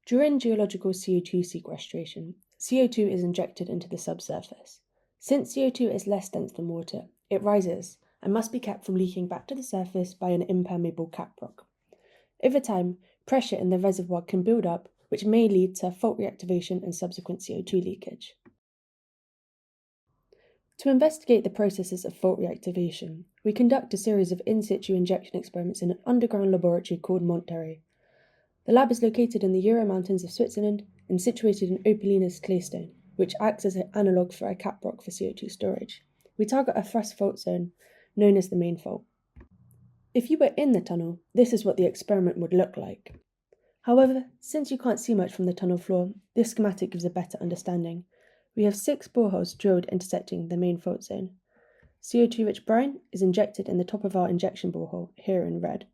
During geological CO2 sequestration, CO2 is injected into the subsurface. Since CO2 is less dense than water, it rises and must be kept from leaking back to the surface by an impermeable caprock. Over time, pressure in the reservoir can build up, which may lead to fault reactivation and subsequent CO2 leakage. To investigate the processes of fault reactivation, we conduct a series of in-situ injection experiments in an underground laboratory called Monterey. The lab is located in the Jura Mountains of Switzerland and situated in opalina's claystone, which acts as an analogue for a caprock for CO2 storage. We target a thrust fault zone, known as the main fault. If you were in the tunnel, this is what the experiment would look like. However, since you can't see much from the tunnel floor, this schematic gives a better understanding. We have 6 boreholes drilled intersecting the main fault zone. CO2-rich brine is injected in the top of our injection borehole, here in red.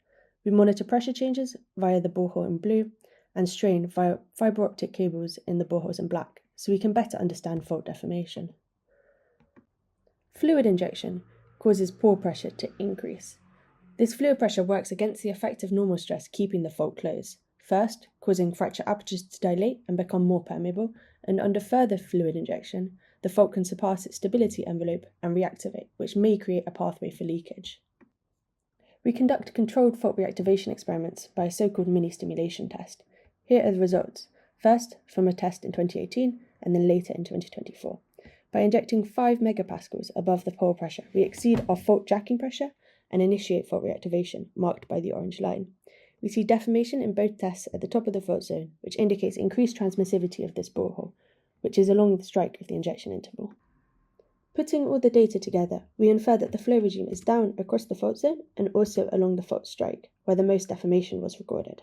We monitor pressure changes via the borehole in blue and strain via fibre optic cables in the boreholes in black, so we can better understand fault deformation. Fluid injection causes pore pressure to increase. This fluid pressure works against the effect of normal stress, keeping the fault closed, first causing fracture apertures to dilate and become more permeable, and under further fluid injection, the fault can surpass its stability envelope and reactivate, which may create a pathway for leakage. We conduct controlled fault reactivation experiments by a so-called mini-stimulation test. Here are the results, first from a test in 2018 and then later in 2024. By injecting 5 megapascals above the pore pressure, we exceed our fault jacking pressure and initiate fault reactivation, marked by the orange line. We see deformation in both tests at the top of the fault zone, which indicates increased transmissivity of this borehole, which is along the strike of the injection interval. Putting all the data together, we infer that the flow regime is down across the fault zone and also along the fault strike, where the most deformation was recorded.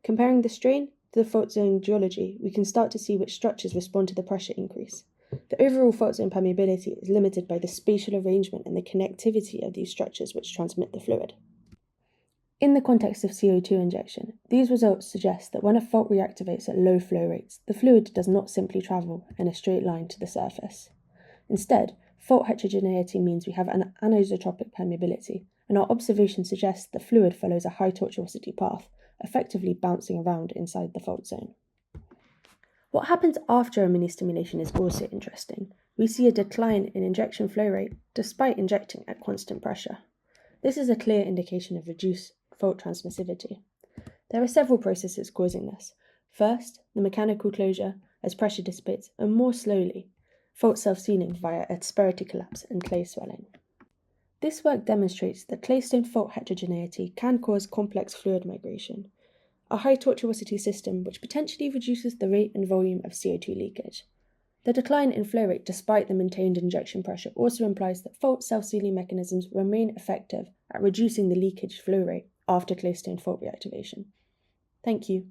Comparing the strain to the fault zone geology, we can start to see which structures respond to the pressure increase. The overall fault zone permeability is limited by the spatial arrangement and the connectivity of these structures which transmit the fluid. In the context of CO2 injection, these results suggest that when a fault reactivates at low flow rates, the fluid does not simply travel in a straight line to the surface. Instead, fault heterogeneity means we have an anisotropic permeability, and our observation suggests the fluid follows a high tortuosity path, effectively bouncing around inside the fault zone. What happens after a mini-stimulation is also interesting. We see a decline in injection flow rate despite injecting at constant pressure. This is a clear indication of reduced fault transmissivity. There are several processes causing this. First, the mechanical closure as pressure dissipates, and more slowly, fault self-sealing via asperity collapse and clay swelling. This work demonstrates that claystone fault heterogeneity can cause complex fluid migration, a high tortuosity system which potentially reduces the rate and volume of CO2 leakage. The decline in flow rate despite the maintained injection pressure also implies that fault self-sealing mechanisms remain effective at reducing the leakage flow rate after claystone fault reactivation. Thank you.